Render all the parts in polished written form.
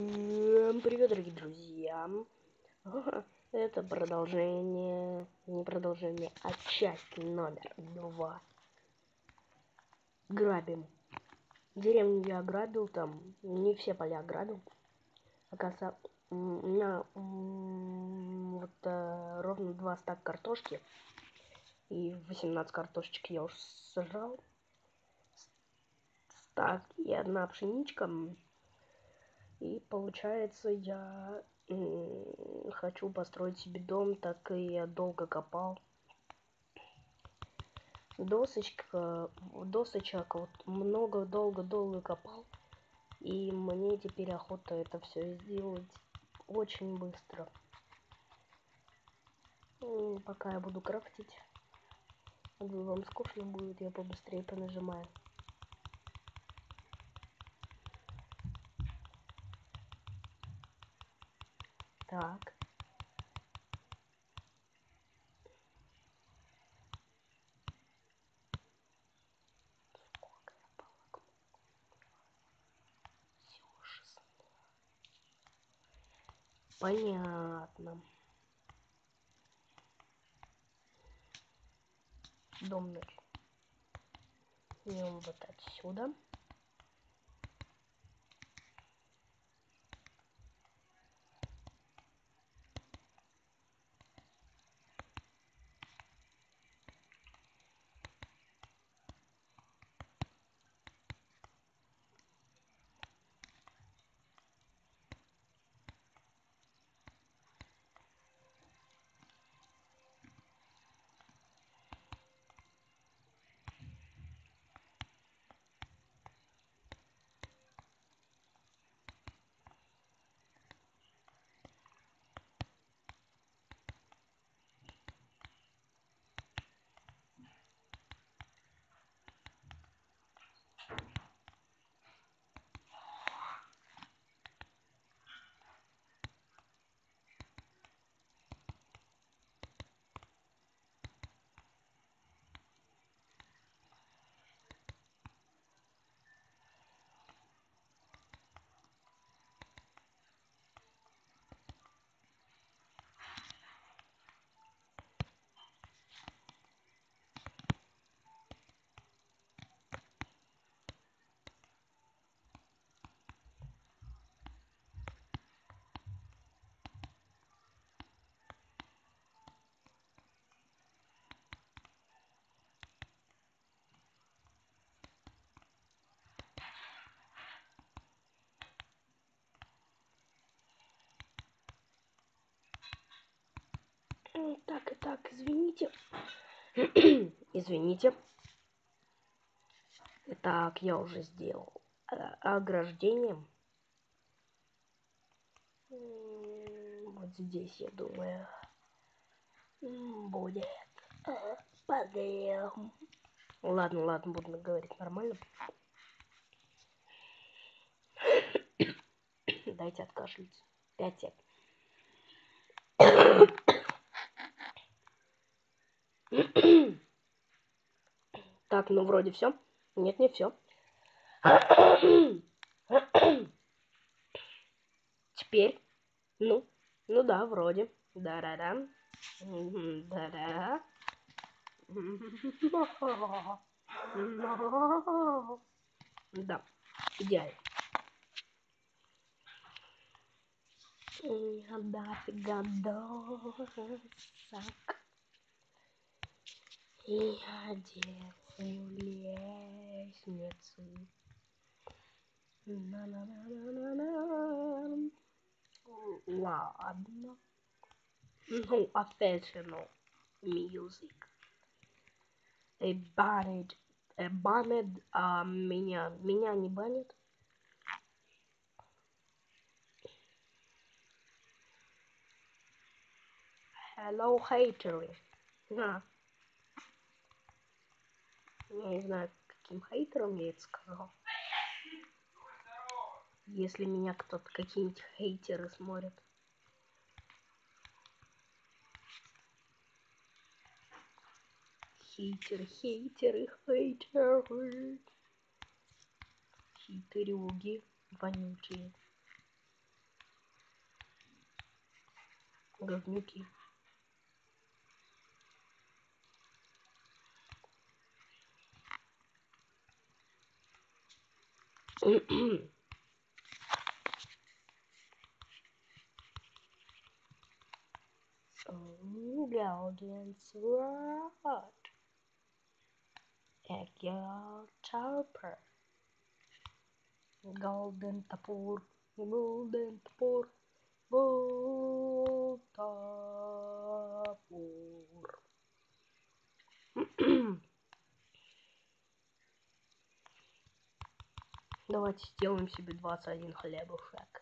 Привет, дорогие друзья! Это продолжение, не продолжение, а часть номер 2. Грабим. Деревню я ограбил, там не все поля ограбил. Оказывается, у меня ровно 2 стака картошки. И 18 картошечек я уже сажал. Стак и 1 пшеничка. И получается, я хочу построить себе дом, так и я долго копал. Досочек вот много, долго копал. И мне теперь охота это все сделать очень быстро. Пока я буду крафтить, вам скучно будет, я побыстрее понажимаю. Так. Сколько я палок? Всего 16. Понятно. Дом наш. Идем вот отсюда. Так, извините. Извините. Так, я уже сделал ограждение. Вот здесь, я думаю, будет подъем. Ладно, буду говорить нормально. Дайте откашляться. 5 сек. Так, ну вроде все. Нет, не все. Теперь, ну да, вроде. Да-да-да. Да-да. Да, идеально. Дофига досок. И одеть лестницы. Ладно. Ну, official music. Банит. Банит, меня не банит. Hello, hater. Я не знаю, каким хейтером я это сказал. Если меня кто-то, какие-нибудь хейтеры смотрят. Хейтеры. Хейтерюги вонючие. говнюки. Golden sword. Egg chopper. Golden топор. Golden топор. Gold топор. Давайте сделаем себе 21 хлебушек.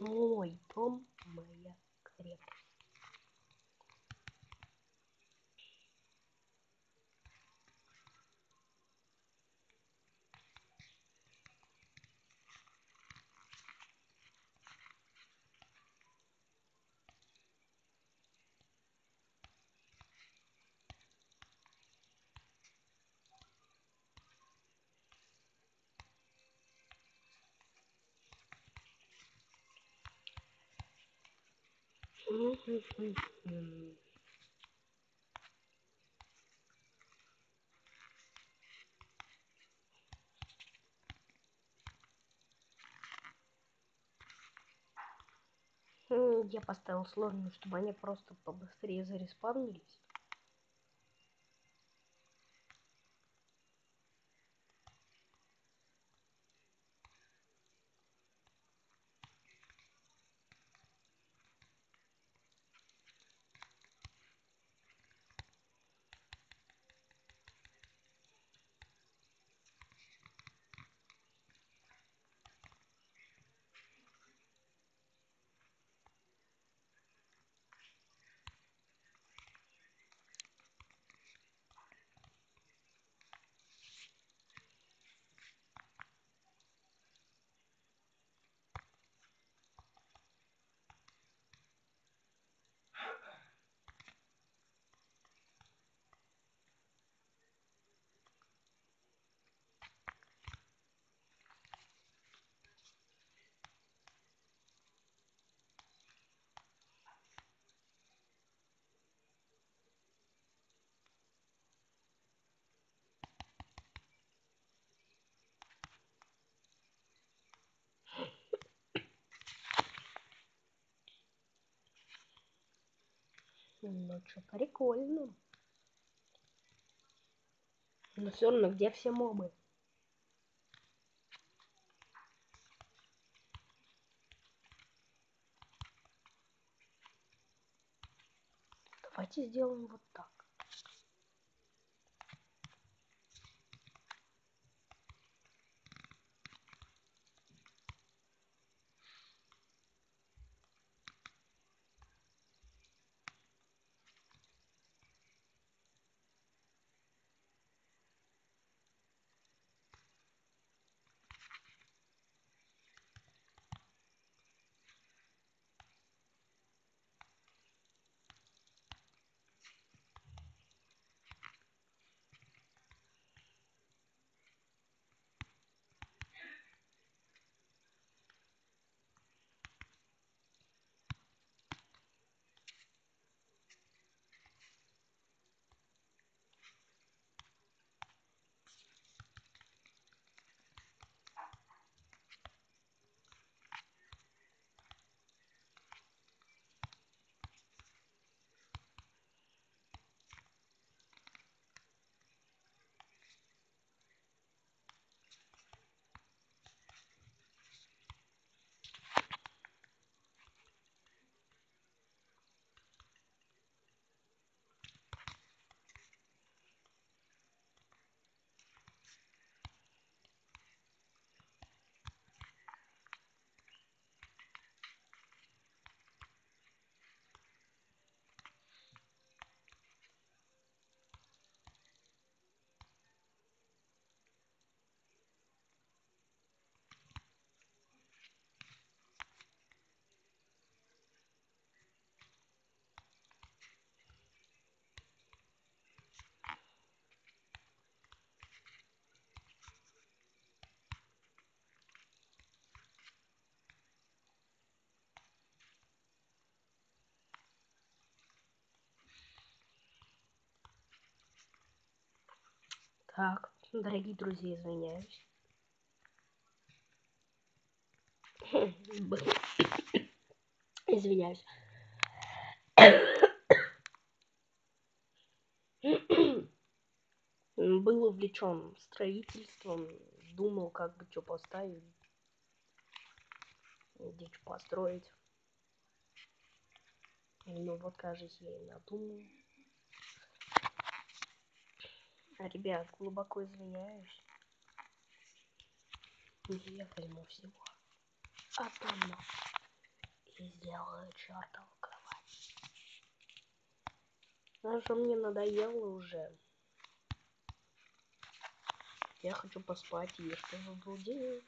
Мой дом, моя крепость. Я поставил сложную, чтобы они просто побыстрее зареспавнились. Ну что, прикольно. Но все равно, где все мобы? Давайте сделаем вот так. Так, дорогие друзья, извиняюсь. Извиняюсь. Был увлечен строительством, думал, как бы что поставить, где что построить. Ну вот, кажется, я и надумал. Ребят, глубоко извиняюсь. Я возьму всего одну и сделаю чертову кровать. А что мне надоело уже. Я хочу поспать, и что за был день.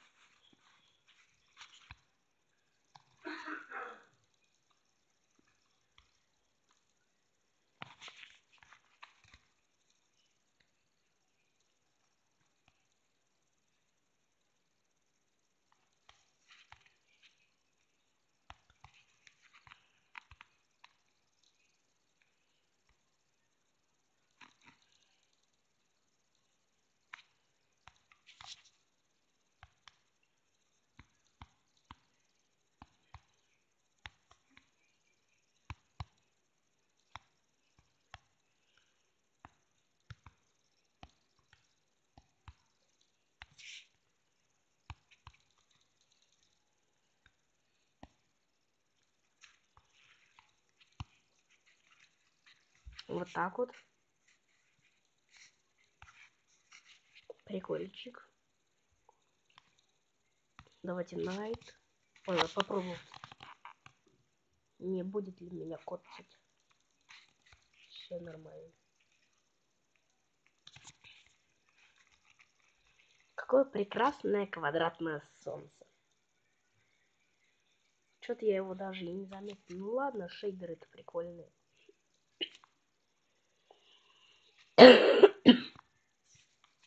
Вот так вот. Прикольчик. Давайте найт. Попробуем. Не будет ли меня коцать? Все нормально. Какое прекрасное квадратное солнце. Что-то я его даже и не заметил. Ну ладно, шейдеры-то прикольные.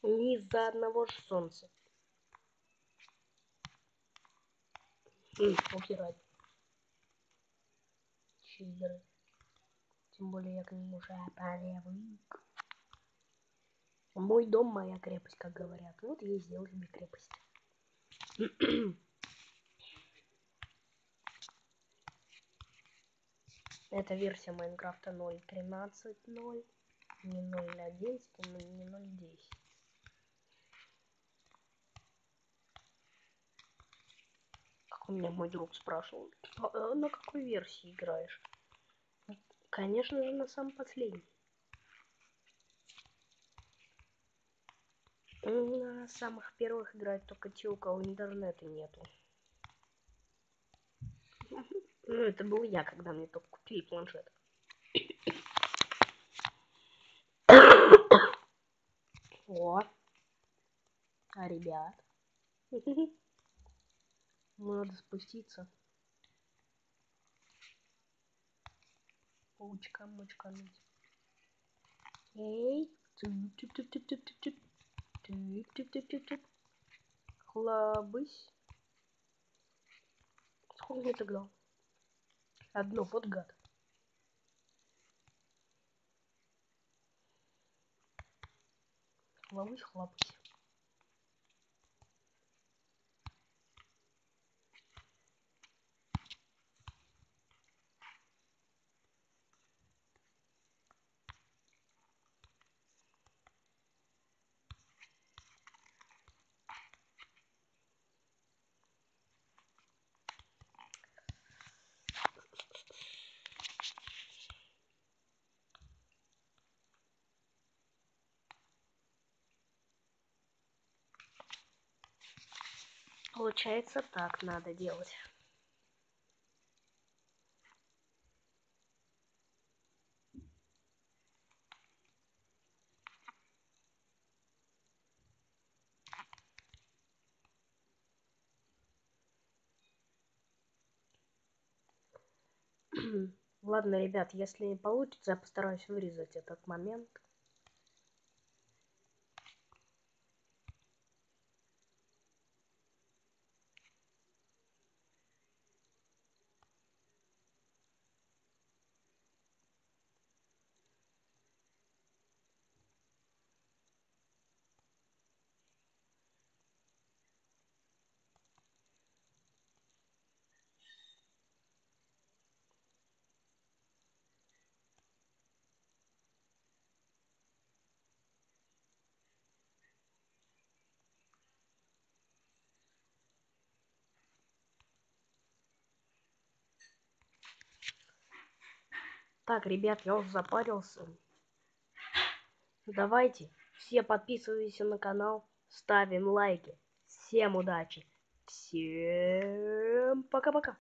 Не из-за одного же солнца. Убирать. Шейдеры. Тем более я к ним уже привык. Мой дом, моя крепость, как говорят. Вот я и сделал себе крепость. Это версия Майнкрафта 0.13.0. Не 0.11, не 0.10. Как у меня мой друг спрашивал, на какой версии играешь? Конечно же, на самом последней. На самых первых играет только те, у кого интернета нету. Ну, это был я, когда мне только купили планшет. О, ребят. Надо спуститься. Мучкануть. Эй, хлобысь. Сколько мне тогда? Одно, вот гад. Хлобысь. Получается, так надо делать. Ладно, ребят, если не получится, я постараюсь вырезать этот момент. Так, ребят, я уже запарился. Давайте все подписывайтесь на канал, ставим лайки. Всем удачи. Всем пока-пока.